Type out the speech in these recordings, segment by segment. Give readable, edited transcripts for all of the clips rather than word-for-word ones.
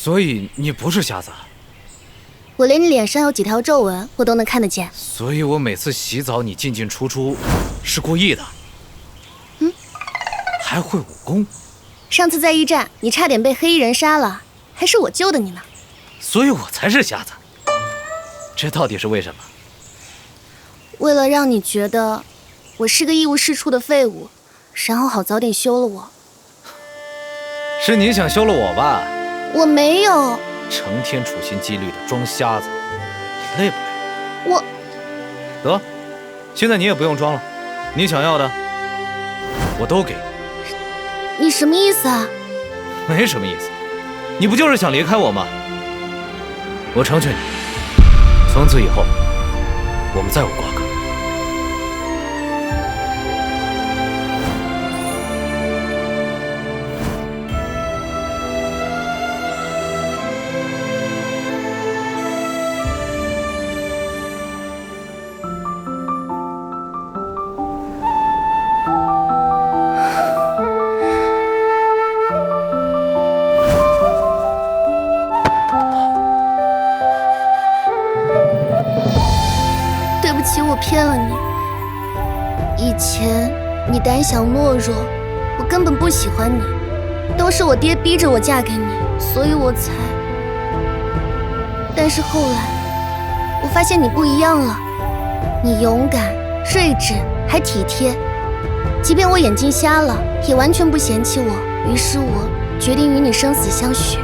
所以你不是瞎子？我连你脸上有几条皱纹我都能看得见。所以我每次洗澡你进进出出是故意的？还会武功？上次在驿站你差点被黑衣人杀了，还是我救的你呢。所以我才是瞎子。这到底是为什么？为了让你觉得我是个一无是处的废物，然后好早点休了我。是你想休了我吧？我没有。成天处心积虑的装瞎子，你累不累？我得，现在你也不用装了，你想要的我都给你。你什么意思啊？没什么意思，你不就是想离开我吗？我成全你，从此以后我们再无瓜葛。对不起，我骗了你。以前你胆小懦弱，我根本不喜欢你，都是我爹逼着我嫁给你，所以我才……但是后来，我发现你不一样了，你勇敢、睿智，还体贴，即便我眼睛瞎了，也完全不嫌弃我。于是我决定与你生死相许。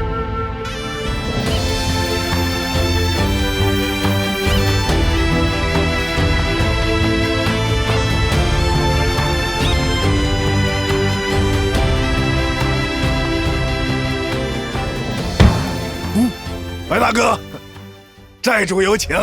白大哥，债主有请。